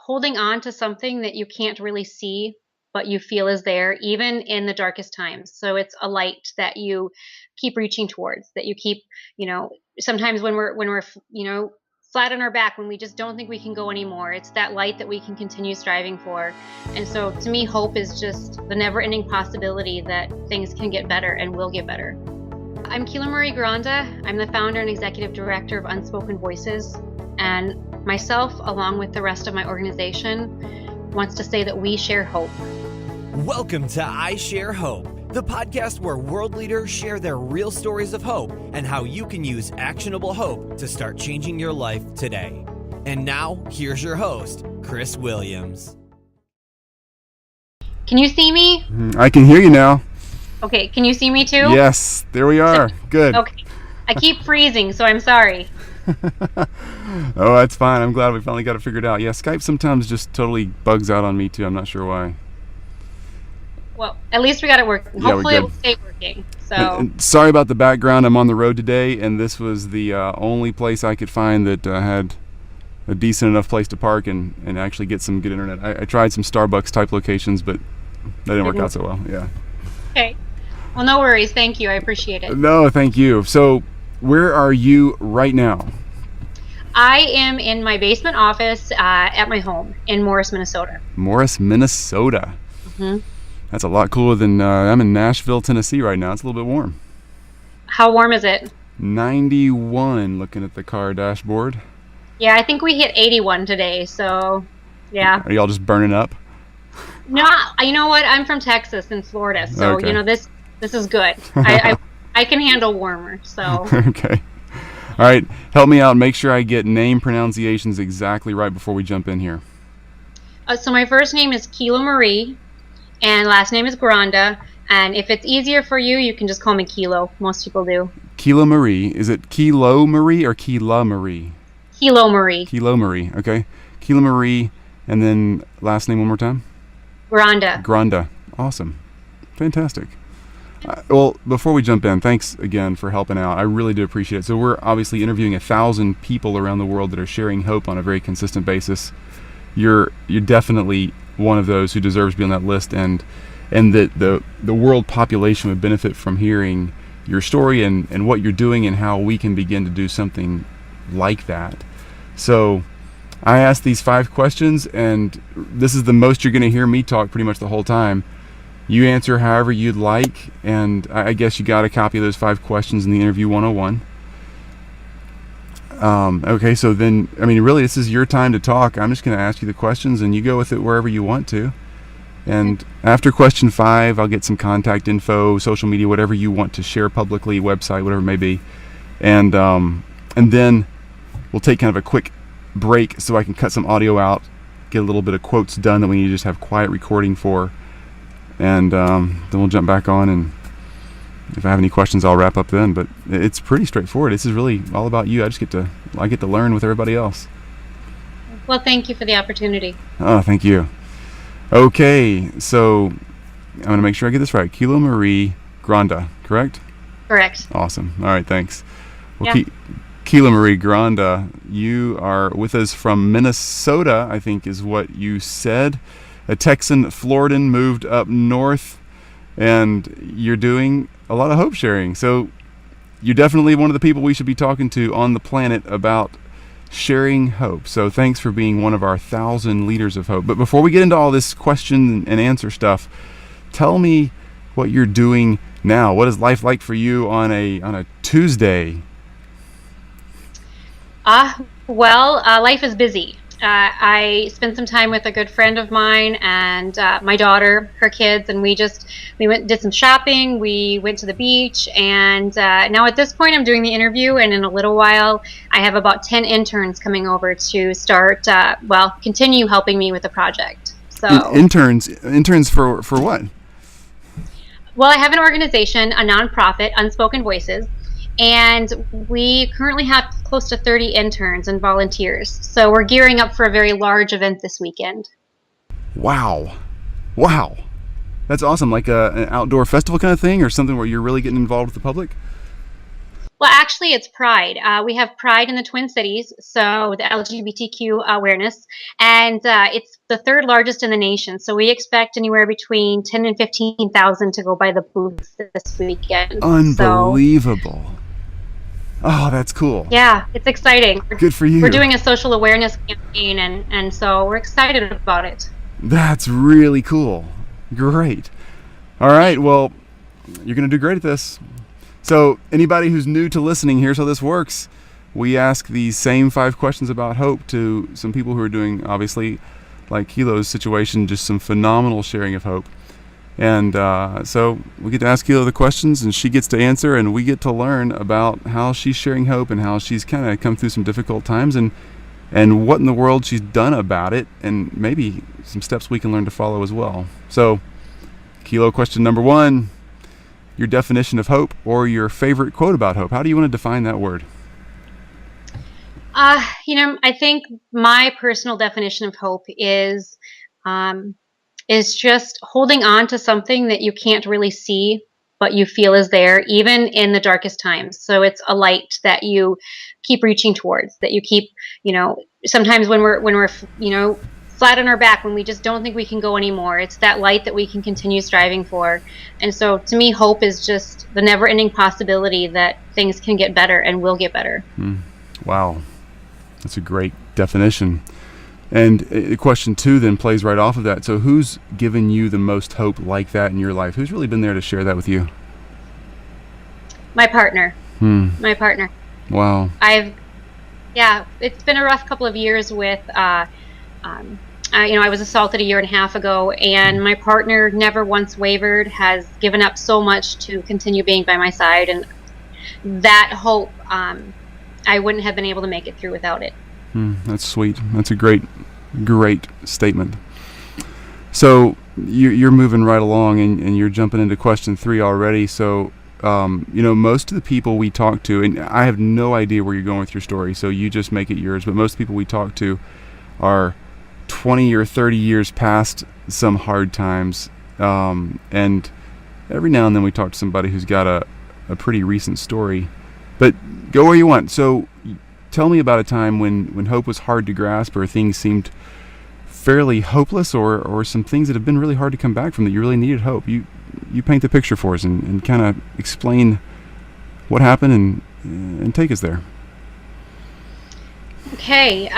holding on to something that you can't really see, but you feel is there, even in the darkest times. So it's a light that you keep reaching towards, that you keep, sometimes when we're, flat on our back, when we just don't think we can go anymore, it's that light that we can continue striving for. And so to me, hope is just the never ending possibility that things can get better and will get better. I'm Kiloie Granda. I'm the founder and executive director of Unspoken Voices. And myself, along with the rest of my organization, wants to say that we share hope. Welcome to I Share Hope, the podcast where world leaders share their real stories of hope and how you can use actionable hope to start changing your life today. And now, here's your host, Chris Williams. Can you see me? I can hear you now. Okay, can you see me too? Yes, there we are. Good. Okay. I keep freezing, so I'm sorry. Oh, that's fine. I'm glad we finally got it figured out. Yeah, Skype sometimes just totally bugs out on me too. I'm not sure why. Well, at least we got it working. Yeah, hopefully it will stay working. So and sorry about the background. I'm on the road today, and this was the only place I could find that had a decent enough place to park and actually get some good internet. I tried some Starbucks type locations, but that didn't work out so well. Yeah. Okay. Well, no worries. Thank you. I appreciate it. No, thank you. So, where are you right now? I am in my basement office at my home in Morris, Minnesota. Morris, Minnesota. Mm-hmm. That's a lot cooler than I'm in Nashville, Tennessee right now. It's a little bit warm. How warm is it? 91, looking at the car dashboard. Yeah, I think we hit 81 today, so yeah. Are y'all just burning up? No, you know what? I'm from Texas and Florida, so Okay. This is good. I can handle warmer, so. Okay. All right, help me out. Make sure I get name pronunciations exactly right before we jump in here. So my first name is Kiloie, and last name is Granda. And if it's easier for you, you can just call me Kilo. Most people do. Kiloie. Is it Kiloie or Kiloie? Kiloie. Kiloie. Okay. Kiloie, and then last name one more time. Granda. Granda. Awesome. Fantastic. Well, before we jump in, thanks again for helping out. I really do appreciate it. So we're obviously interviewing 1,000 people around the world that are sharing hope on a very consistent basis. You're definitely one of those who deserves to be on that list, and that the world population would benefit from hearing your story and what you're doing and how we can begin to do something like that. So I asked these 5 questions, and this is the most you're going to hear me talk pretty much the whole time. You answer however you'd like, and I guess you got a copy of those 5 questions in the interview 101. Okay, so then, really, this is your time to talk. I'm just going to ask you the questions, and you go with it wherever you want to. And after question 5, I'll get some contact info, social media, whatever you want to share publicly, website, whatever it may be. And then we'll take kind of a quick break so I can cut some audio out, get a little bit of quotes done that we need to just have quiet recording for. And then we'll jump back on, and if I have any questions, I'll wrap up then. But it's pretty straightforward. This is really all about you. I get to learn with everybody else. Well, thank you for the opportunity. Oh, thank you. Okay, so I'm going to make sure I get this right. Kiloie Granda, correct? Correct. Awesome. All right, thanks. Well, Yeah. Kiloie Granda, you are with us from Minnesota, I think is what you said. A Texan, Floridan, moved up north, and you're doing a lot of hope sharing. So you're definitely one of the people we should be talking to on the planet about sharing hope. So thanks for being one of our 1,000 leaders of hope. But before we get into all this question and answer stuff, tell me what you're doing now. What is life like for you on a Tuesday? Life is busy. I spent some time with a good friend of mine and my daughter, her kids, and we did some shopping. We went to the beach, and now at this point I'm doing the interview, and in a little while I have about 10 interns coming over to start, continue helping me with the project. So Interns for what? Well, I have an organization, a nonprofit, Unspoken Voices, and we currently have close to 30 interns and volunteers. So we're gearing up for a very large event this weekend. Wow. That's awesome. Like an outdoor festival kind of thing, or something where you're really getting involved with the public? Well, actually, it's Pride. We have Pride in the Twin Cities, so the LGBTQ awareness, and it's the third largest in the nation. So we expect anywhere between 10 and 15,000 to go by the booth this weekend. So Unbelievable. Oh, that's cool. yeah, it's exciting. Good for you. We're doing a social awareness campaign, and so we're excited about it. That's really cool. Great. All right, well, you're going to do great at this. So anybody who's new to listening, here's how this works. We ask these same 5 questions about hope to some people who are doing, obviously, like Kilo's situation, just some phenomenal sharing of hope. And so we get to ask Kilo the questions, and she gets to answer, and we get to learn about how she's sharing hope and how she's kind of come through some difficult times, and what in the world she's done about it, and maybe some steps we can learn to follow as well. So, Kilo, question number 1, your definition of hope, or your favorite quote about hope. How do you want to define that word? I think my personal definition of hope is just holding on to something that you can't really see, but you feel is there, even in the darkest times. So it's a light that you keep reaching towards, that you keep, sometimes when we're flat on our back, when we just don't think we can go anymore, it's that light that we can continue striving for. And so to me, hope is just the never-ending possibility that things can get better and will get better. Wow. That's a great definition. And question 2 then plays right off of that. So who's given you the most hope like that in your life? Who's really been there to share that with you? My partner. My partner. Wow. It's been a rough couple of years with, I was assaulted 1.5 years ago, and my partner never once wavered, has given up so much to continue being by my side. And that hope, I wouldn't have been able to make it through without it. That's sweet. That's a great statement. So you're moving right along, and you're jumping into question 3 already. So, most of the people we talk to, and I have no idea where you're going with your story, so you just make it yours, but most people we talk to are 20 or 30 years past some hard times. And every now and then we talk to somebody who's got a pretty recent story. But go where you want. So tell me about a time when hope was hard to grasp, or things seemed fairly hopeless, or some things that have been really hard to come back from that you really needed hope. You paint the picture for us and kind of explain what happened and take us there. Okay.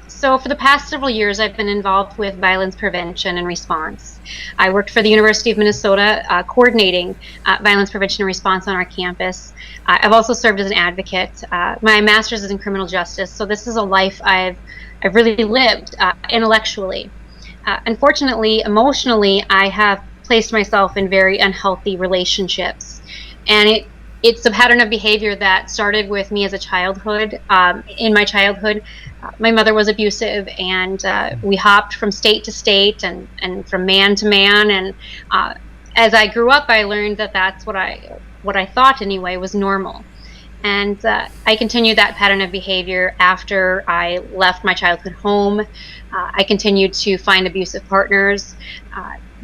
So for the past several years, I've been involved with violence prevention and response. I worked for the University of Minnesota coordinating violence prevention and response on our campus. I've also served as an advocate. My master's is in criminal justice, so this is a life I've really lived intellectually. Unfortunately, emotionally, I have placed myself in very unhealthy relationships, and it's a pattern of behavior that started with me as a childhood. In my childhood, my mother was abusive, and we hopped from state to state and from man to man. And as I grew up, I learned that that's what I thought anyway was normal. And I continued that pattern of behavior after I left my childhood home. I continued to find abusive partners,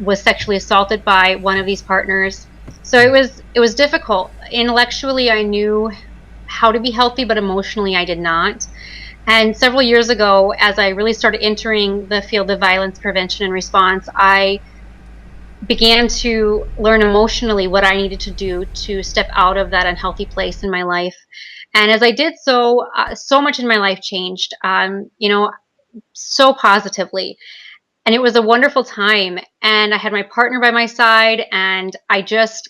was sexually assaulted by one of these partners. So it was difficult. Intellectually, I knew how to be healthy, but emotionally, I did not. And several years ago, as I really started entering the field of violence prevention and response, I began to learn emotionally what I needed to do to step out of that unhealthy place in my life. And as I did so, so much in my life changed, so positively. And it was a wonderful time. And I had my partner by my side, and I just,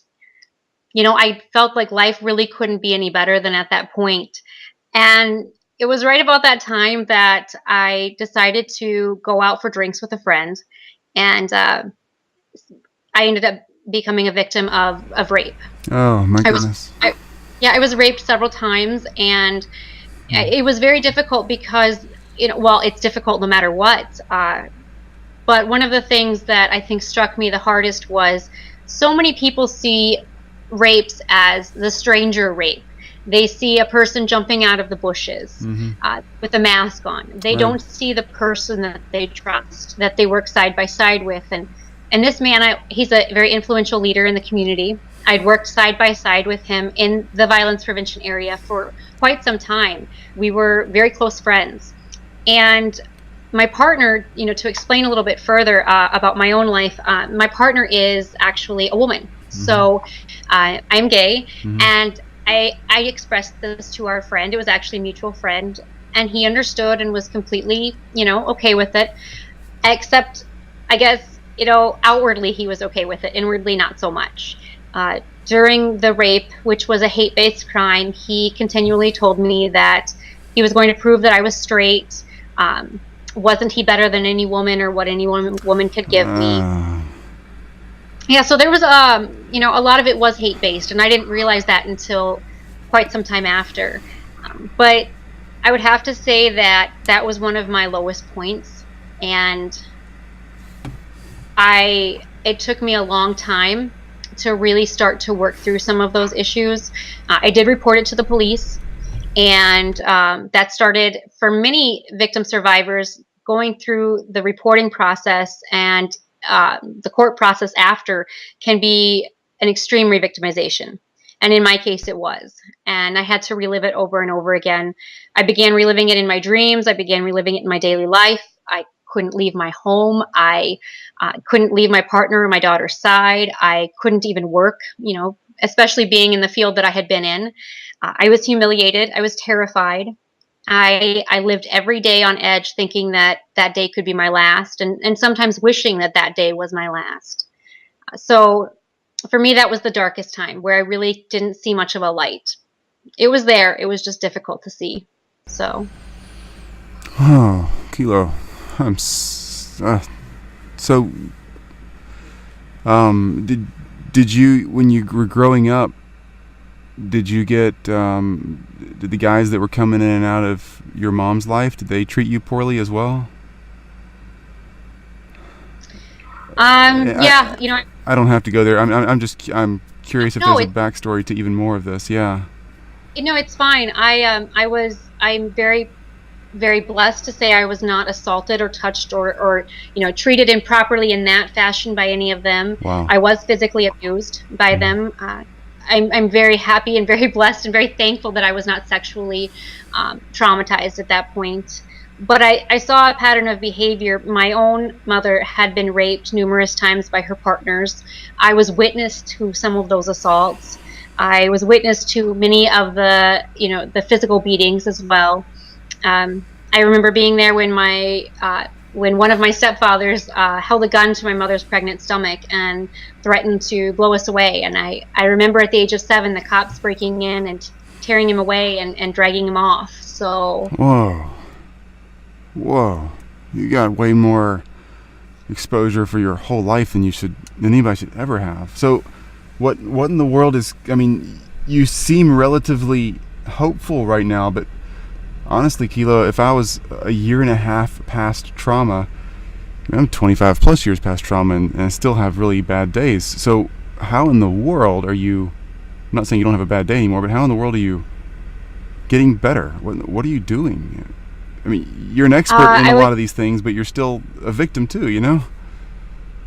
I felt like life really couldn't be any better than at that point. And it was right about that time that I decided to go out for drinks with a friend. And I ended up becoming a victim of rape. Oh, my goodness. I was raped several times, and it was very difficult because, it's difficult no matter what. But one of the things that I think struck me the hardest was so many people see rapes as the stranger rape. They see a person jumping out of the bushes with a mask on. They don't see the person that they trust, that they work side by side with. And And this man, he's a very influential leader in the community. I'd worked side by side with him in the violence prevention area for quite some time. We were very close friends. And my partner, to explain a little bit further about my own life, my partner is actually a woman. So I'm gay, and I expressed this to our friend. It was actually a mutual friend, and he understood and was completely, okay with it, except I guess, outwardly he was okay with it, inwardly not so much. During the rape, which was a hate-based crime, he continually told me that he was going to prove that I was straight. Wasn't he better than any woman, or what any woman could give me? Yeah, so there was, a lot of it was hate-based, and I didn't realize that until quite some time after. But I would have to say that that was one of my lowest points, and it took me a long time to really start to work through some of those issues. I did report it to the police, and that started, for many victim survivors, going through the reporting process and the court process after can be an extreme re-victimization. And in my case, it was. And I had to relive it over and over again. I began reliving it in my dreams. I began reliving it in my daily life. I couldn't leave my home. I couldn't leave my partner or my daughter's side. I couldn't even work, especially being in the field that I had been in. I was humiliated. I was terrified. I lived every day on edge, thinking that that day could be my last, and sometimes wishing that that day was my last. So for me, that was the darkest time, where I really didn't see much of a light. It was there. It was just difficult to see. So. Oh, Kilo, did you, when you were growing up, did you get, did the guys that were coming in and out of your mom's life, did they treat you poorly as well? Yeah, I don't have to go there. I'm curious if there's a backstory to even more of this. Yeah. It's fine. I'm very, very blessed to say I was not assaulted or touched or treated improperly in that fashion by any of them. Wow. I was physically abused by them. I'm very happy and very blessed and very thankful that I was not sexually traumatized at that point. But I saw a pattern of behavior. My own mother had been raped numerous times by her partners. I was witness to some of those assaults. I was witness to many of the physical beatings as well. I remember being there when when one of my stepfathers held a gun to my mother's pregnant stomach and threatened to blow us away. And I remember at the age of 7, the cops breaking in and tearing him away and dragging him off. So. Whoa, you got way more exposure for your whole life than anybody should ever have. So what in the world is, you seem relatively hopeful right now, but honestly, Kilo, if I was a year and a half past trauma, I'm 25 plus years past trauma, and I still have really bad days. So how in the world are you, I'm not saying you don't have a bad day anymore, but how in the world are you getting better? What are you doing? You're an expert in a lot of these things, but you're still a victim too,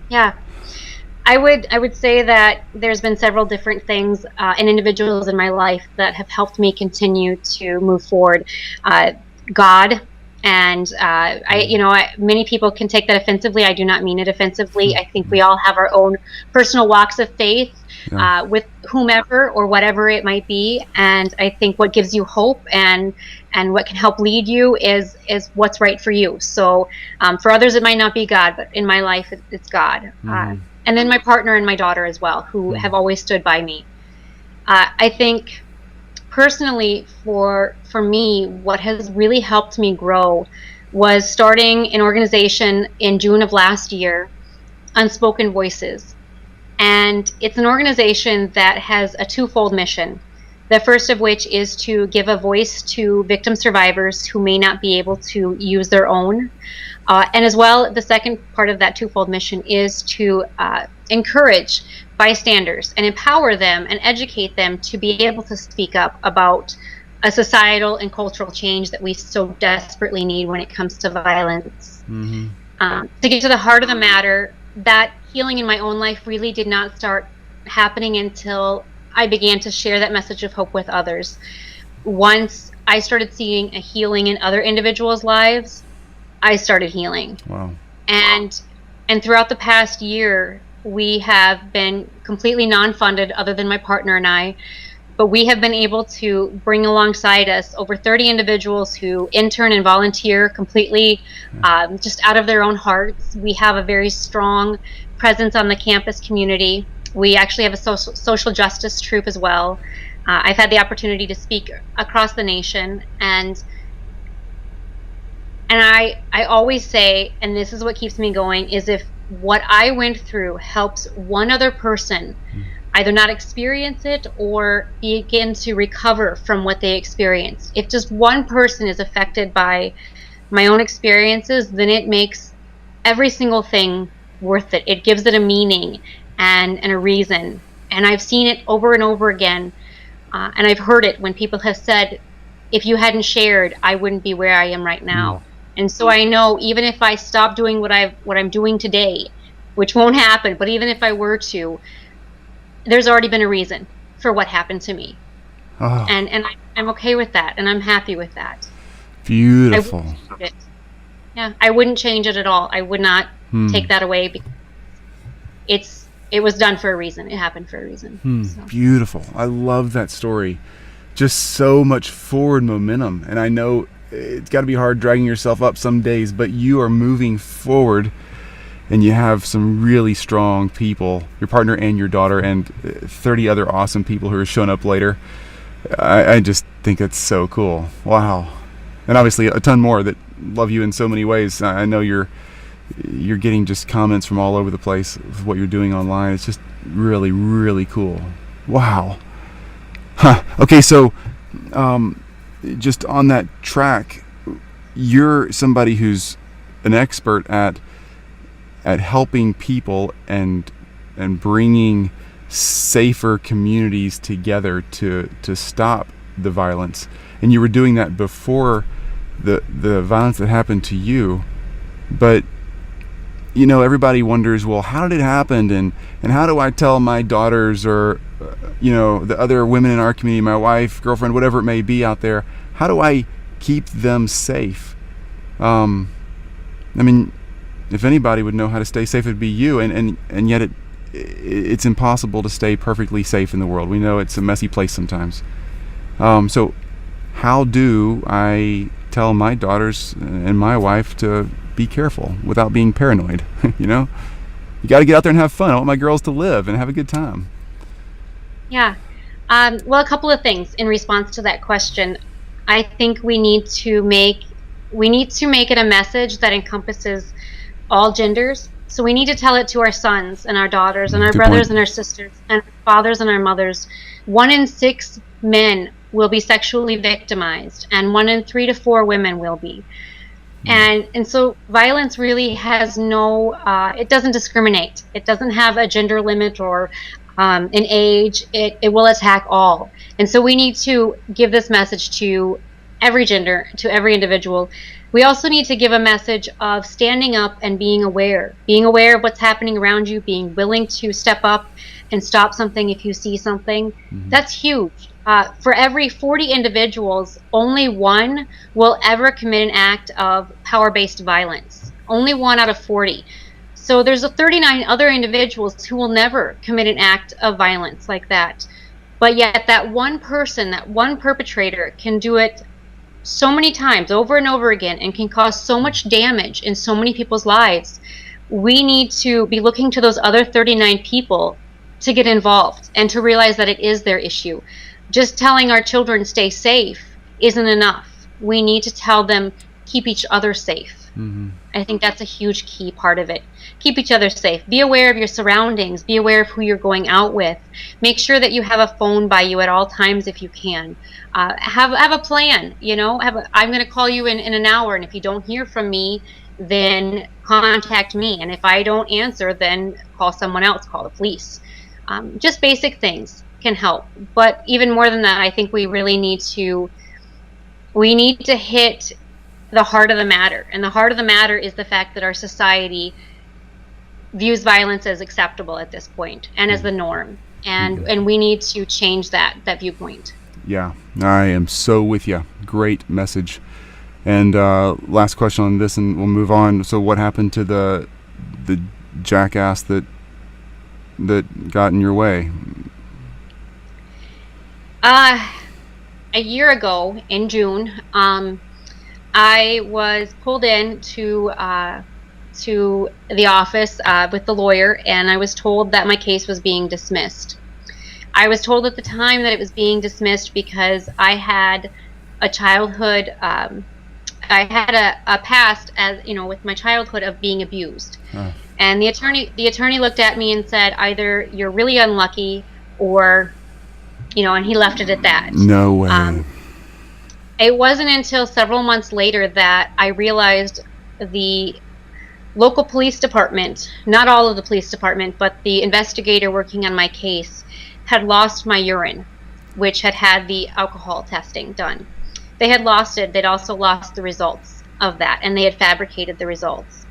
Yeah. I would say that there's been several different things and individuals in my life that have helped me continue to move forward. God, and many people can take that offensively. I do not mean it offensively. I think we all have our own personal walks of faith with whomever or whatever it might be, and I think what gives you hope and what can help lead you is what's right for you. So for others it might not be God, but in my life it's God. And then my partner and my daughter as well, who have always stood by me. I think personally for me, what has really helped me grow was starting an organization in June of last year, Unspoken Voices. And it's an organization that has a twofold mission. The first of which is to give a voice to victim survivors who may not be able to use their own. And as well, the second part of that twofold mission is to encourage bystanders and empower them and educate them to be able to speak up about a societal and cultural change that we so desperately need when it comes to violence. To get to the heart of the matter, that healing in my own life really did not start happening until I began to share that message of hope with others. Once I started seeing a healing in other individuals' lives, I started healing. Wow. And throughout the past year, we have been completely non-funded, other than my partner and I, but we have been able to bring alongside us over 30 individuals who intern and volunteer completely just out of their own hearts. We have a very strong presence on the campus community. We actually have a social justice troop as well. I've had the opportunity to speak across the nation, and I always say, and this is what keeps me going, is if what I went through helps one other person either not experience it or begin to recover from what they experienced. If just one person is affected by my own experiences, then it makes every single thing worth it. It gives it a meaning and a reason. And I've seen it over and over again. And I've heard it when people have said, if you hadn't shared, I wouldn't be where I am right now. And so I know even if I stop doing what I'm doing today, which won't happen, but even if I were to, there's already been a reason for what happened to me. Oh. And I'm okay with that, and I'm happy with that. Beautiful. I wouldn't change it at all. I would not take that away, because it was done for a reason. It happened for a reason. So. Beautiful. I love that story. Just so much forward momentum. And I know it's got to be hard dragging yourself up some days, but you are moving forward, and you have some really strong people, your partner and your daughter, and 30 other awesome people who are showing up later. I just think it's so cool. Wow. And obviously a ton more that love you in so many ways. I know you're getting just comments from all over the place of what you're doing online. It's just really, really cool. Wow. Huh. Okay, so just on that track, you're somebody who's an expert at helping people and bringing safer communities together to stop the violence. And you were doing that before the violence that happened to you. But you know, everybody wonders, well, how did it happen, and how do I tell my daughters, or you know, the other women in our community, my wife, girlfriend, whatever it may be out there, how do I keep them safe? I mean, if anybody would know how to stay safe, it'd be you, and yet it's impossible to stay perfectly safe in the world. We know it's a messy place sometimes. So how do I tell my daughters and my wife to be careful without being paranoid? You know, you got to get out there and have fun. I want my girls to live and have a good time. Yeah. Well, a couple of things in response to that question. I think we need to make it a message that encompasses all genders. So we need to tell it to our sons and our daughters and our brothers and our sisters and our fathers and our mothers. 1 in 6 men will be sexually victimized, and 1 in 3 to 4 women will be. And so violence really has it doesn't discriminate. It doesn't have a gender limit or an age. It will attack all. And so we need to give this message to every gender, to every individual. We also need to give a message of standing up and being aware of what's happening around you, being willing to step up and stop something if you see something. That's huge. For every 40 individuals, only 1 will ever commit an act of power-based violence. Only 1 out of 40. So there's 39 other individuals who will never commit an act of violence like that. But yet that one person, that one perpetrator can do it so many times over and over again and can cause so much damage in so many people's lives. We need to be looking to those other 39 people to get involved and to realize that it is their issue. Just telling our children stay safe isn't enough. We need to tell them keep each other safe. I think that's a huge key part of it. Keep each other safe. Be aware of your surroundings. Be aware of who you're going out with. Make sure that you have a phone by you at all times if you can. Have a plan. You know, I'm going to call you in an hour, and if you don't hear from me, then contact me. And if I don't answer, then call someone else. Call the police. Just basic things can help. But even more than that, I think we really need to hit the heart of the matter. And the heart of the matter is the fact that our society views violence as acceptable at this point and as the norm. And we need to change that viewpoint. Yeah, I am so with you. Great message. And last question on this, and we'll move on. So, what happened to the jackass that got in your way? A year ago in June, I was pulled in to the office with the lawyer, and I was told that my case was being dismissed. I was told at the time that it was being dismissed because I had a childhood, I had a past, as you know, with my childhood of being abused. And the attorney looked at me and said, either you're really unlucky, or, you know, and he left it at that. No way. It wasn't until several months later that I realized the local police department, not all of the police department, but the investigator working on my case, had lost my urine, which had the alcohol testing done. They had lost it. They'd also lost the results of that, and they had fabricated the results.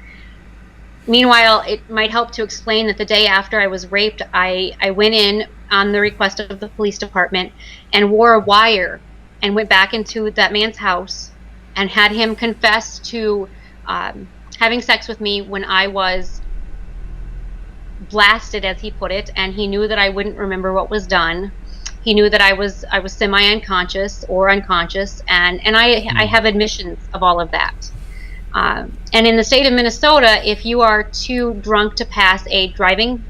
Meanwhile, it might help to explain that the day after I was raped, I went in on the request of the police department and wore a wire and went back into that man's house and had him confess to having sex with me when I was blasted, as he put it, and he knew that I wouldn't remember what was done. He knew that I was semi-unconscious or unconscious, and I have admissions of all of that. And in the state of Minnesota, if you are too drunk to pass a driving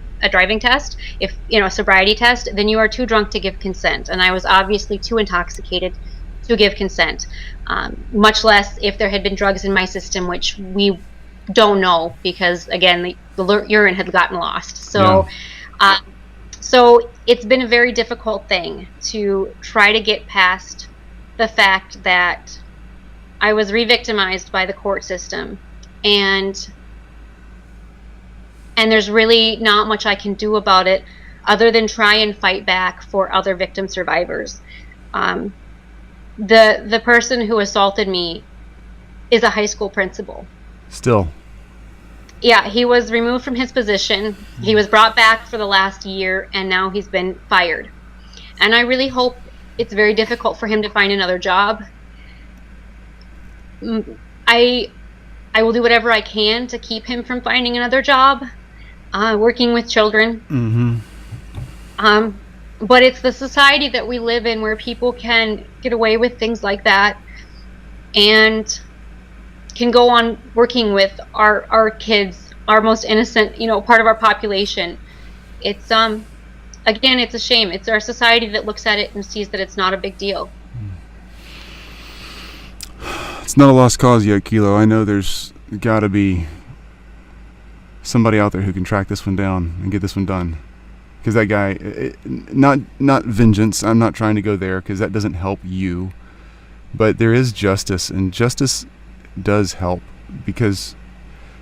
test, if you know, a sobriety test, then you are too drunk to give consent. And I was obviously too intoxicated to give consent. Much less if there had been drugs in my system, which we don't know, because again, the urine had gotten lost. So, so it's been a very difficult thing to try to get past the fact that I was re-victimized by the court system, and there's really not much I can do about it other than try and fight back for other victim survivors. The person who assaulted me is a high school principal. Still. Yeah, he was removed from his position. He was brought back for the last year, and now he's been fired. And I really hope it's very difficult for him to find another job. I will do whatever I can to keep him from finding another job, working with children. But it's the society that we live in where people can get away with things like that and can go on working with our kids, our most innocent, you know, part of our population. It's again, it's a shame. It's our society that looks at it and sees that it's not a big deal. It's not a lost cause yet, Kilo. I know there's got to be somebody out there who can track this one down and get this one done. Because that guy, not vengeance. I'm not trying to go there because that doesn't help you. But there is justice, and justice does help, because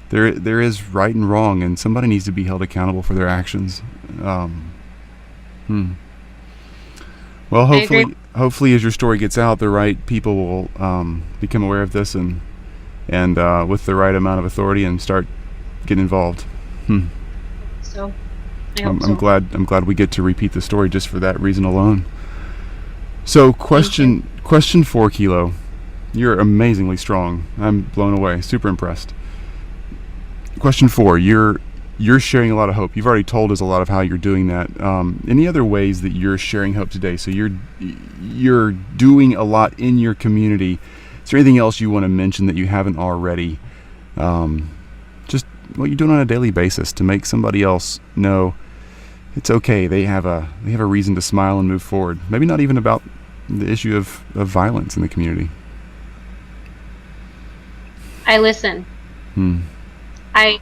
there is right and wrong, and somebody needs to be held accountable for their actions. Well, hopefully, as your story gets out, the right people will become aware of this and with the right amount of authority and start getting involved. So, I'm glad we get to repeat the story just for that reason alone. So, question 4, Kilo. You're amazingly strong. I'm blown away. Super impressed. Question 4. You're sharing a lot of hope. You've already told us a lot of how you're doing that. Any other ways that you're sharing hope today? So you're doing a lot in your community. Is there anything else you want to mention that you haven't already? Just what you're doing on a daily basis to make somebody else know it's okay. They have a reason to smile and move forward. Maybe not even about the issue of violence in the community. I listen. I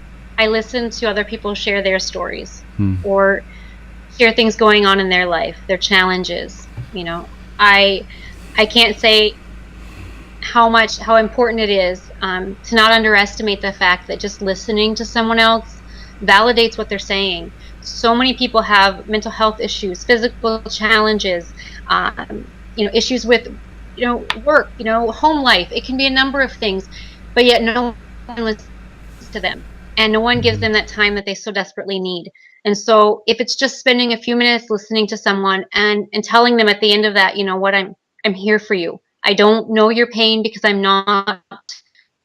listen to other people share their stories or share things going on in their life, their challenges. You know, I can't say how important it is to not underestimate the fact that just listening to someone else validates what they're saying. So many people have mental health issues, physical challenges, issues with, work, home life. It can be a number of things, but yet no one listens to them. and no one gives them that time that they so desperately need. And so if it's just spending a few minutes listening to someone and telling them at the end of that, you know what, I'm here for you. I don't know your pain because I'm not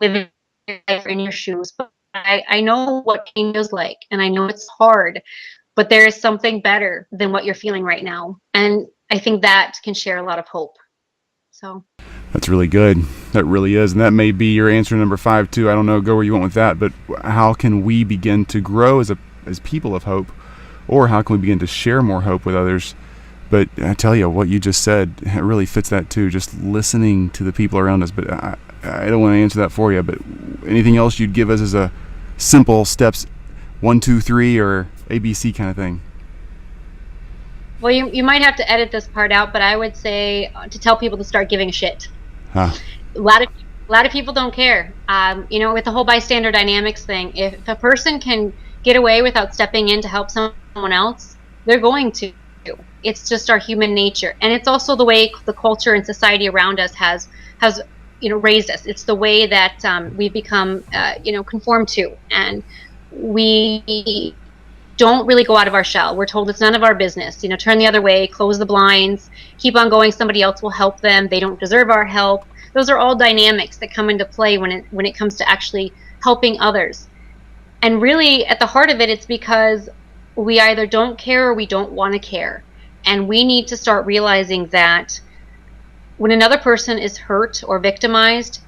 living your life in your shoes, but I know what pain feels like, and I know it's hard, but there is something better than what you're feeling right now. And I think that can share a lot of hope. So That's really good. That really is. And that may be your answer number 5 too. I don't know, go where you want with that, but how can we begin to grow as people of hope, or how can we begin to share more hope with others? But I tell you, what you just said, it really fits that too, just listening to the people around us. But I don't want to answer that for you, but anything else you'd give us as a simple steps 1, 2, 3 or ABC kind of thing? well, you might have to edit this part out, but I would say to tell people to start giving a shit. Huh. A lot of people don't care. With the whole bystander dynamics thing, if a person can get away without stepping in to help someone else, they're going to. It's just our human nature, and it's also the way the culture and society around us has raised us. It's the way that we've become conformed to, and we don't really go out of our shell. We're told it's none of our business. Turn the other way, close the blinds, keep on going. Somebody else will help them. They don't deserve our help. Those are all dynamics that come into play when it comes to actually helping others. And really, at the heart of it, it's because we either don't care or we don't want to care. And we need to start realizing that when another person is hurt or victimized,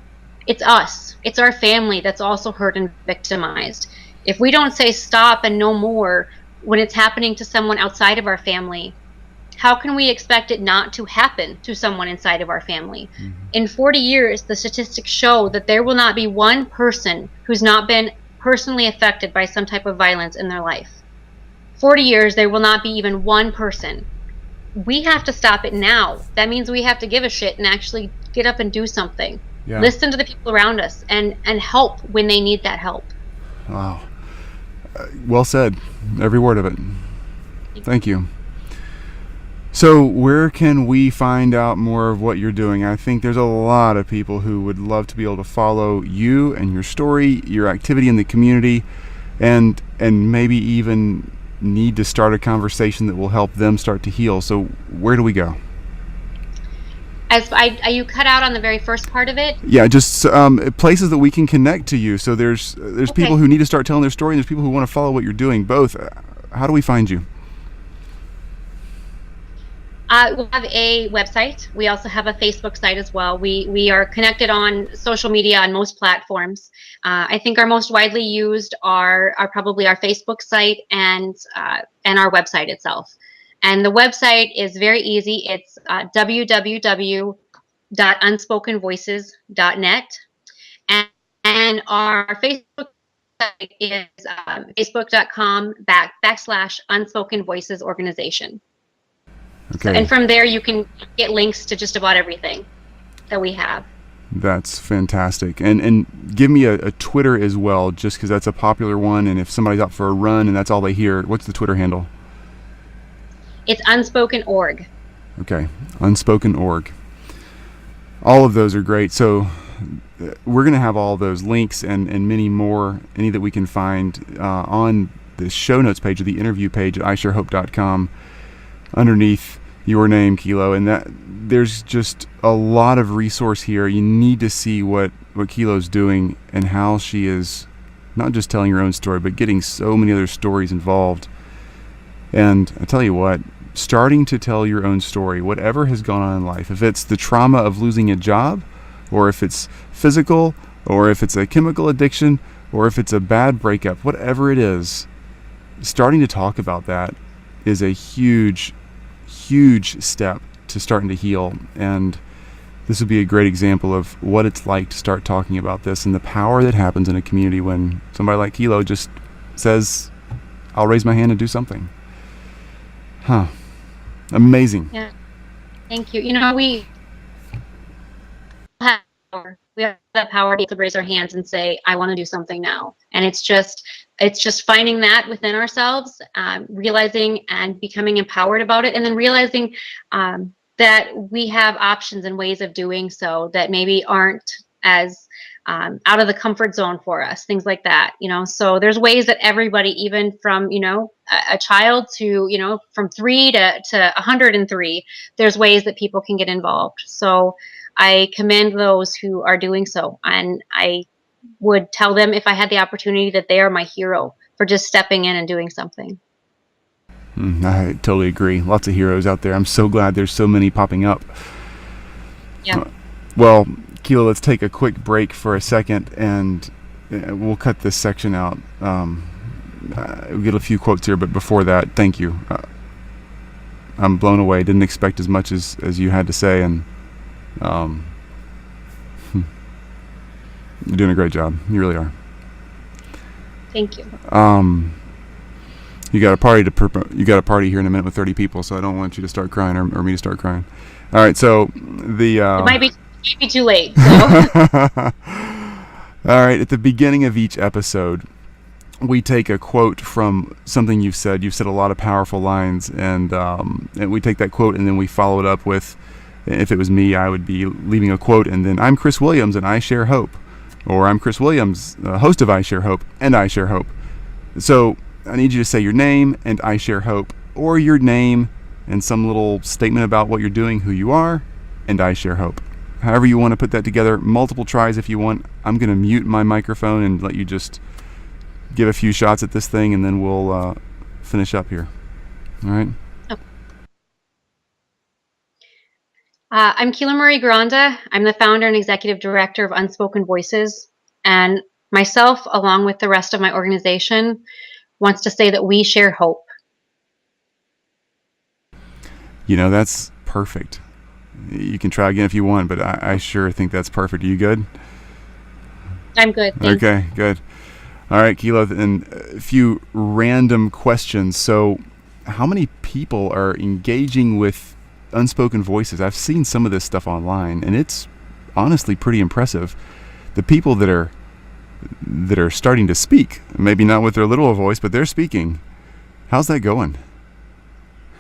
it's us. It's our family that's also hurt and victimized. If we don't say stop and no more when it's happening to someone outside of our family, how can we expect it not to happen to someone inside of our family? Mm-hmm. In 40 years, the statistics show that there will not be one person who's not been personally affected by some type of violence in their life. 40 years, there will not be even one person. We have to stop it now. That means we have to give a shit and actually get up and do something. Yeah. Listen to the people around us and help when they need that help. Wow. Well said. Every word of it. Thank you. So where can we find out more of what you're doing? I think there's a lot of people who would love to be able to follow you and your story, your activity in the community, and maybe even need to start a conversation that will help them start to heal. So where do we go? You cut out on the very first part of it? Yeah, just places that we can connect to you. So there's okay. People who need to start telling their story, and there's people who want to follow what you're doing. Both. How do we find you? We have a website. We also have a Facebook site as well. We are connected on social media on most platforms. I think our most widely used are probably our Facebook site and our website itself. And the website is very easy. It's www.unspokenvoices.net. And our Facebook site is facebook.com/Unspoken Voices Organization. Okay. So, and from there, you can get links to just about everything that we have. That's fantastic. And give me a Twitter as well, just because that's a popular one. And if somebody's out for a run and that's all they hear, what's the Twitter handle? It's Unspoken.org. Okay, Unspoken.org. All of those are great. So we're going to have all those links and many more, any that we can find on the show notes page of the interview page at isharehope.com underneath your name, Kiloie. And that there's just a lot of resource here. You need to see what Kiloie's doing and how she is not just telling her own story, but getting so many other stories involved. And I tell you what, starting to tell your own story, whatever has gone on in life, if it's the trauma of losing a job, or if it's physical, or if it's a chemical addiction, or if it's a bad breakup, whatever it is, starting to talk about that is a huge, huge step to starting to heal. And this would be a great example of what it's like to start talking about this and the power that happens in a community when somebody like Kiloie just says, I'll raise my hand and do something. Huh. Amazing. Yeah. Thank you. We have power. We have that power to raise our hands and say, I want to do something now. And it's just finding that within ourselves, realizing and becoming empowered about it, and then realizing that we have options and ways of doing so that maybe aren't as out of the comfort zone for us, things like that, so there's ways that everybody, even from, a child to, from 3 to 103, there's ways that people can get involved. So I commend those who are doing so. And I would tell them, if I had the opportunity, that they are my hero for just stepping in and doing something. I totally agree. Lots of heroes out there. I'm so glad there's so many popping up. Yeah. Well, Kiloie, let's take a quick break for a second, and we'll cut this section out. We'll get a few quotes here, but before that, thank you. I'm blown away. Didn't expect as much as you had to say, and you're doing a great job. You really are. Thank you. You got a party here in a minute with 30 people, so I don't want you to start crying or me to start crying. All right, so it might be too late. So. All right, at the beginning of each episode, we take a quote from something you've said. You've said a lot of powerful lines, and we take that quote and then we follow it up with, if it was me, I would be leaving a quote, and then I'm Chris Williams and I share hope, or I'm Chris Williams, host of I Share Hope and I Share Hope. So I need you to say your name and I Share Hope, or your name and some little statement about what you're doing, who you are, and I Share Hope. However you want to put that together, multiple tries if you want. I'm going to mute my microphone and let you just give a few shots at this thing, and then we'll finish up here. All right? Okay. I'm Kiloie Granda. I'm the founder and executive director of Unspoken Voices, and myself, along with the rest of my organization, wants to say that we share hope. That's perfect. You can try again if you want, but I sure think that's perfect. Are you good? I'm good. Thanks. Okay, good. All right, Kiloie, and a few random questions. So how many people are engaging with Unspoken Voices? I've seen some of this stuff online, and it's honestly pretty impressive. The people that are starting to speak, maybe not with their little voice, but they're speaking. How's that going?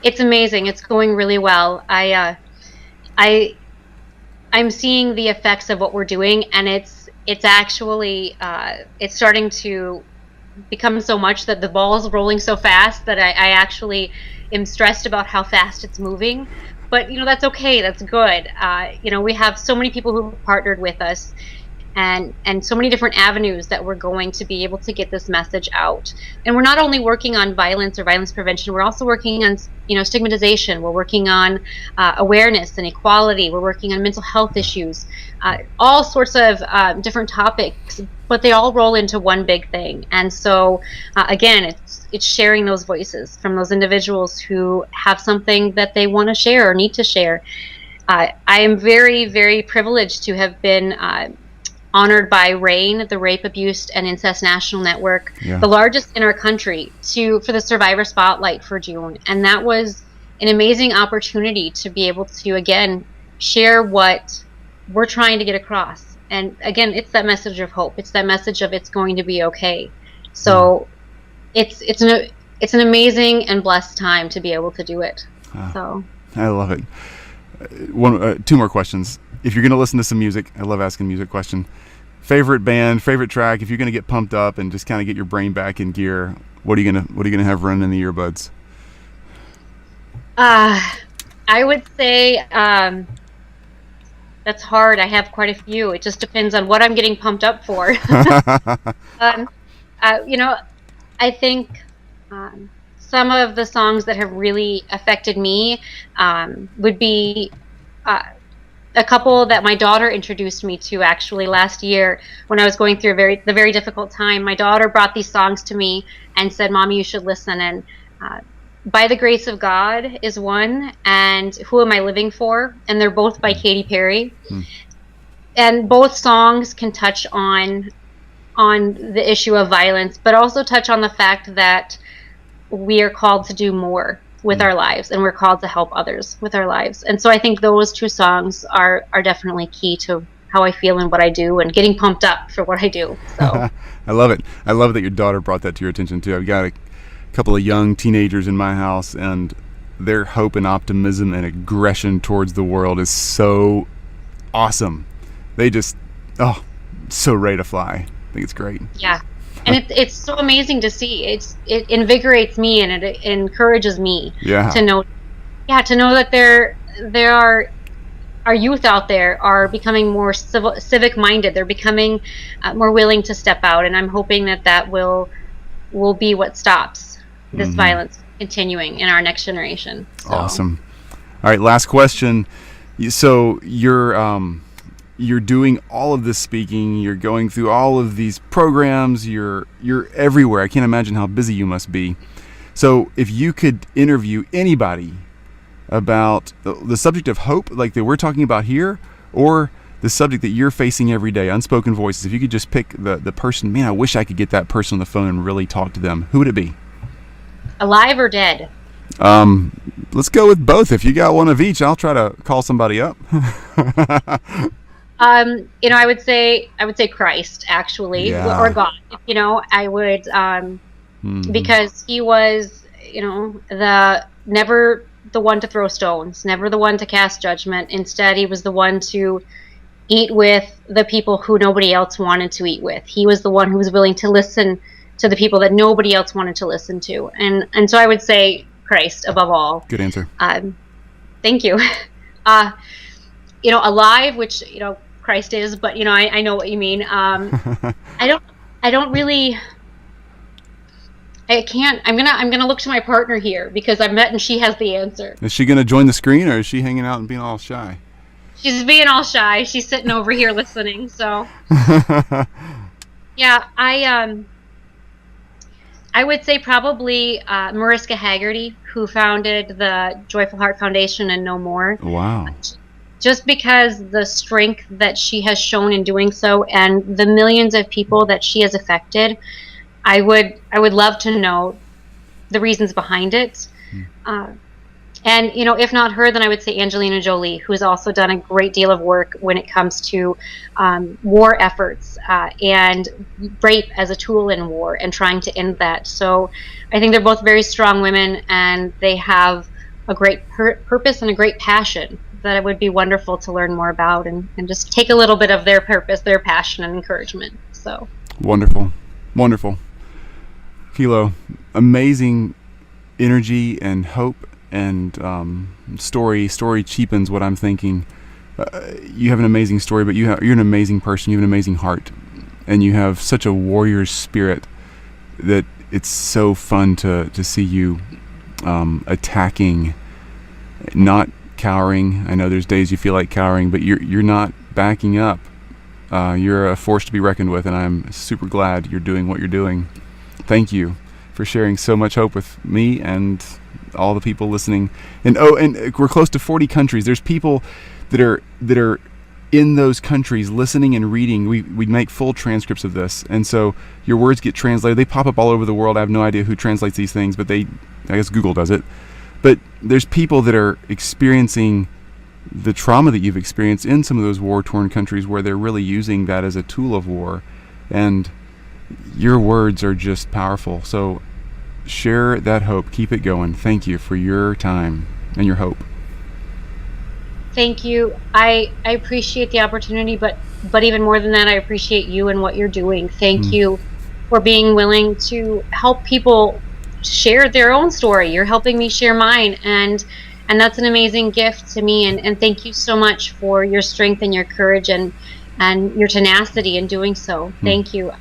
It's amazing. It's going really well. I'm seeing the effects of what we're doing, and it's actually it's starting to become so much that the ball's rolling so fast that I actually am stressed about how fast it's moving. But that's okay. That's good. We have so many people who have partnered with us, and so many different avenues that we're going to be able to get this message out. And we're not only working on violence or violence prevention, we're also working on stigmatization. We're working on awareness and equality. We're working on mental health issues, all sorts of different topics, but they all roll into one big thing. And so again, it's sharing those voices from those individuals who have something that they want to share or need to share. I am very, very privileged to have been honored by RAIN, the Rape, Abuse, and Incest National Network, the largest in our country, for the Survivor Spotlight for June. And that was an amazing opportunity to be able to, again, share what we're trying to get across. And again, it's that message of hope. It's that message of it's going to be okay. So it's an amazing and blessed time to be able to do it. So I love it. Two more questions. If you're going to listen to some music, I love asking music question. Favorite band, favorite track. If you're going to get pumped up and just kind of get your brain back in gear, what are you gonna have running in the earbuds? I would say that's hard. I have quite a few. It just depends on what I'm getting pumped up for. I think some of the songs that have really affected me would be a couple that my daughter introduced me to actually last year when I was going through the very difficult time. My daughter brought these songs to me and said, "Mommy, you should listen." And By the Grace of God is one, and Who Am I Living For? And they're both by Katy Perry. And both songs can touch on the issue of violence, but also touch on the fact that we are called to do more with our lives, and we're called to help others with our lives. And so I think those two songs are definitely key to how I feel and what I do, and getting pumped up for what I do. So I love it. I love that your daughter brought that to your attention too. I've got a couple of young teenagers in my house, and their hope and optimism and aggression towards the world is so awesome. They just so ready to fly. I think it's great. Yeah. And it's so amazing to see. It invigorates me, and it encourages me Yeah. to know, to know that there are our youth out there are becoming more civic minded. They're becoming more willing to step out, and I'm hoping that will be what stops this violence continuing in our next generation. So. Awesome. All right, last question. So you're doing all of this speaking, you're going through all of these programs, you're everywhere. I can't imagine how busy you must be. So if you could interview anybody about the subject of hope, like that we're talking about here, or the subject that you're facing every day, unspoken voices, if you could just pick the person, man, I wish I could get that person on the phone and really talk to them, who would it be? Alive or dead? Let's go with both. If you got one of each, I'll try to call somebody up. I would say Christ, actually, or God. I would, because he was, never the one to throw stones, never the one to cast judgment. Instead, he was the one to eat with the people who nobody else wanted to eat with. He was the one who was willing to listen to the people that nobody else wanted to listen to. And so I would say Christ above all. Good answer. Thank you. Alive, which, Christ is, but I know what you mean. I don't really. I can't. I'm gonna look to my partner here because I've met and she has the answer. Is she gonna join the screen, or is she hanging out and being all shy? She's being all shy. She's sitting over here listening. So. Yeah, I would say probably Mariska Haggerty, who founded the Joyful Heart Foundation and No More. Wow. Just because the strength that she has shown in doing so, and the millions of people that she has affected, I would love to know the reasons behind it. And if not her, then I would say Angelina Jolie, who's also done a great deal of work when it comes to war efforts and rape as a tool in war and trying to end that. So I think they're both very strong women, and they have a great purpose and a great passion that it would be wonderful to learn more about and just take a little bit of their purpose, their passion, and encouragement. So wonderful. Kilo, amazing energy and hope and story cheapens what I'm thinking. You have an amazing story, but you're an amazing person. You have an amazing heart, and you have such a warrior's spirit that it's so fun to see you attacking, not cowering. I know there's days you feel like cowering, but you're not backing up. You're a force to be reckoned with, and I'm super glad you're doing what you're doing. Thank you for sharing so much hope with me and all the people listening. And we're close to 40 countries. There's people that are in those countries listening and reading. We make full transcripts of this, and so your words get translated. They pop up all over the world. I have no idea who translates these things, but I guess Google does it. But there's people that are experiencing the trauma that you've experienced in some of those war-torn countries where they're really using that as a tool of war. And your words are just powerful. So share that hope. Keep it going. Thank you for your time and your hope. Thank you. I appreciate the opportunity, but even more than that, I appreciate you and what you're doing. Thank you for being willing to help people share their own story. You're helping me share mine, and that's an amazing gift to me. And thank you so much for your strength and your courage and your tenacity in doing so. Thank you.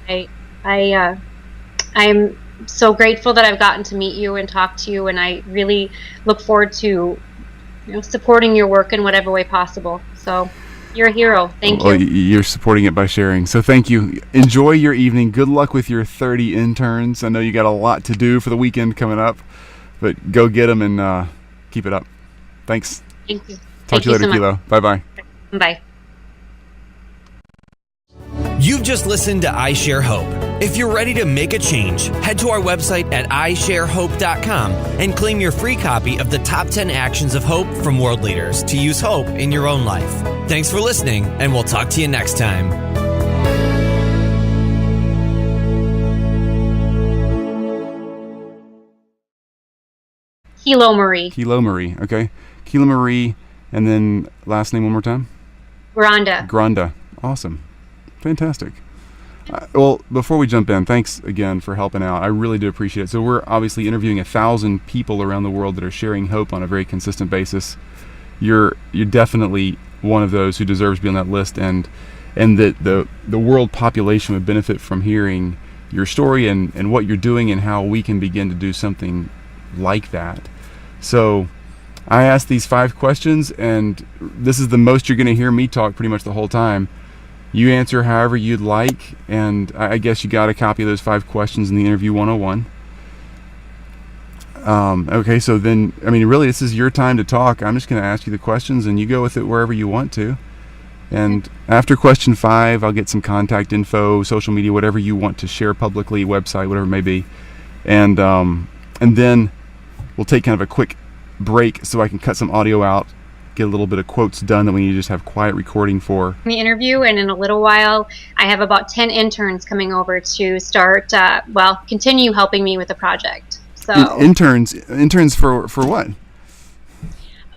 I'm so grateful that I've gotten to meet you and talk to you, and I really look forward to supporting your work in whatever way possible. So you're a hero. Thank you. You're supporting it by sharing. So thank you. Enjoy your evening. Good luck with your 30 interns. I know you got a lot to do for the weekend coming up, but go get them and keep it up. Thanks. Thank you. Talk to you later, Kilo. Bye-bye. Bye. You've just listened to I Share Hope. If you're ready to make a change, head to our website at isharehope.com and claim your free copy of the top 10 actions of hope from world leaders to use hope in your own life. Thanks for listening, and we'll talk to you next time. Kiloie Marie. Kiloie Marie. Okay. Kiloie Marie, and then last name one more time? Granda. Granda. Awesome. Fantastic. Well, before we jump in, thanks again for helping out. I really do appreciate it. So we're obviously interviewing 1,000 people around the world that are sharing hope on a very consistent basis. You're definitely one of those who deserves to be on that list, and that the world population would benefit from hearing your story and what you're doing and how we can begin to do something like that. So I asked these 5 questions, and this is the most you're going to hear me talk pretty much the whole time. You answer however you'd like, and I guess you got a copy of those 5 questions in the interview 101. Okay, so then, I mean, really, this is your time to talk. I'm just going to ask you the questions, and you go with it wherever you want to. And after question 5, I'll get some contact info, social media, whatever you want to share publicly, website, whatever it may be. And then we'll take kind of a quick break so I can cut some audio out, get a little bit of quotes done that we need to just have quiet recording for the interview. And in a little while, I have about 10 interns coming over to start, continue helping me with the project. So interns for what?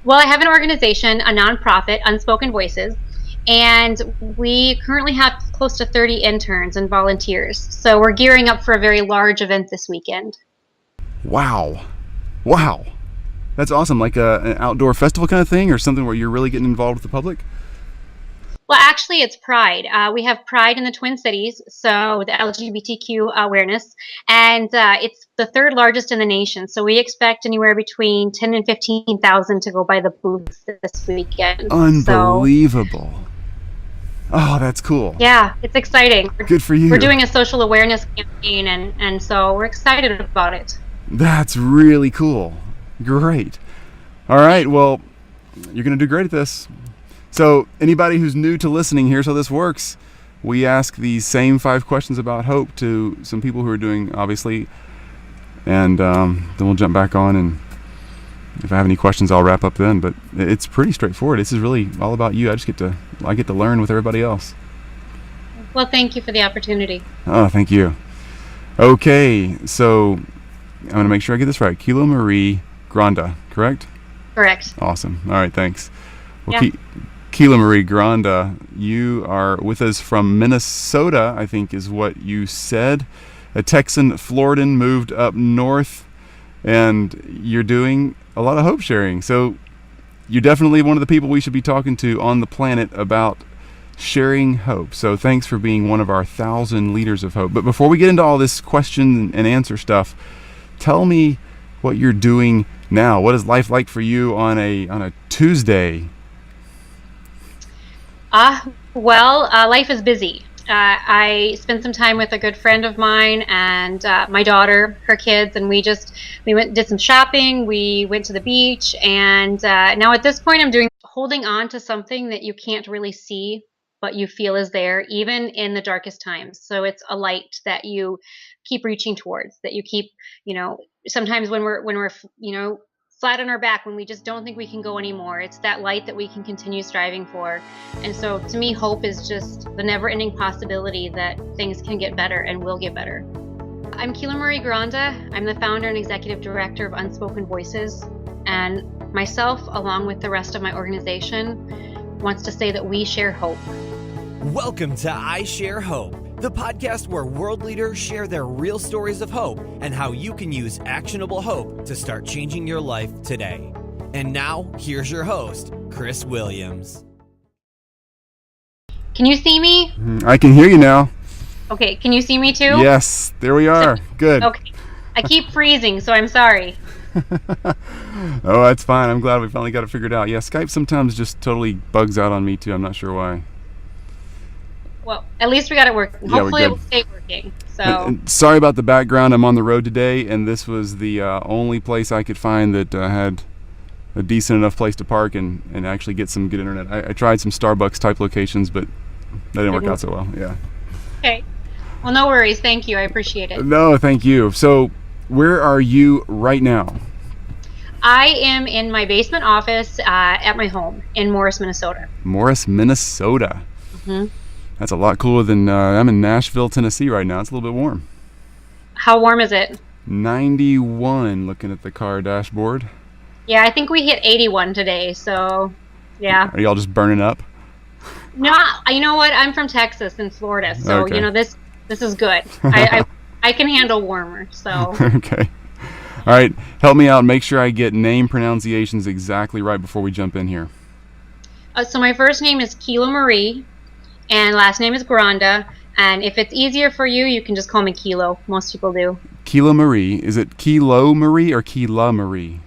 Well, I have an organization, a nonprofit, Unspoken Voices, and we currently have close to 30 interns and volunteers. So we're gearing up for a very large event this weekend. Wow. That's awesome. Like an outdoor festival kind of thing, or something where you're really getting involved with the public? Well, actually, it's Pride. We have Pride in the Twin Cities, so the LGBTQ awareness, and it's the 3rd largest in the nation. So we expect anywhere between 10 and 15,000 to go by the booth this weekend. Unbelievable. Oh, that's cool. Yeah, it's exciting. Good for you. We're doing a social awareness campaign, and so we're excited about it. That's really cool. Great. All right, well, you're going to do great at this. So anybody who's new to listening, here's how this works. We ask these same 5 questions about hope to some people who are doing, obviously, and then we'll jump back on, and if I have any questions, I'll wrap up then. But it's pretty straightforward. This is really all about you. I get to learn with everybody else. Well, thank you for the opportunity. Oh, thank you. Okay, so I'm going to make sure I get this right. Kiloie Granda, correct? Correct. Awesome. All right, thanks. Well, Yeah. Kiloie Granda, you are with us from Minnesota, I think is what you said. A Texan Floridan, moved up north, and you're doing a lot of hope sharing. So you're definitely one of the people we should be talking to on the planet about sharing hope. So thanks for being one of our 1,000 leaders of hope. But before we get into all this question and answer stuff, tell me what you're doing now. What is life like for you on a Tuesday? Life is busy. I spent some time with a good friend of mine and my daughter, her kids, and we did some shopping. We went to the beach, and now at this point, I'm holding on to something that you can't really see, but you feel is there, even in the darkest times. So it's a light that you keep reaching towards, that you keep, sometimes when we're flat on our back, when we just don't think we can go anymore, it's that light that we can continue striving for. And so to me, hope is just the never-ending possibility that things can get better and will get better. I'm Kiloie Granda. I'm the founder and executive director of Unspoken Voices, and myself, along with the rest of my organization, wants to say that we share hope. Welcome to I Share Hope, the podcast where world leaders share their real stories of hope and how you can use actionable hope to start changing your life today. And now, here's your host, Chris Williams. Can you see me? I can hear you now. Okay, can you see me too? Yes, there we are. Good. Okay. I keep freezing, so I'm sorry. Oh, that's fine. I'm glad we finally got it figured out. Yeah, Skype sometimes just totally bugs out on me too. I'm not sure why. Well, at least we got it working. Yeah, Hopefully it will stay working. So and sorry about the background. I'm on the road today, and this was the only place I could find that had a decent enough place to park and actually get some good internet. I tried some Starbucks type locations, but that didn't work out so well. Yeah. Okay. Well, no worries. Thank you. I appreciate it. No, thank you. So where are you right now? I am in my basement office at my home in Morris, Minnesota. Morris, Minnesota. Mm-hmm. That's a lot cooler than I'm in Nashville, Tennessee right now. It's a little bit warm. How warm is it? 91 looking at the car dashboard. Yeah, I think we hit 81 today, so yeah. Are y'all just burning up? No, you know what? I'm from Texas and Florida, so Okay. this is good. I can handle warmer. So Okay. All right. Help me out. Make sure I get name pronunciations exactly right before we jump in here. so my first name is Kilo Marie, and last name is Granda. And if it's easier for you, you can just call me Kilo. Most people do. Kilo Marie. Is it Kilo Marie or Kila Marie?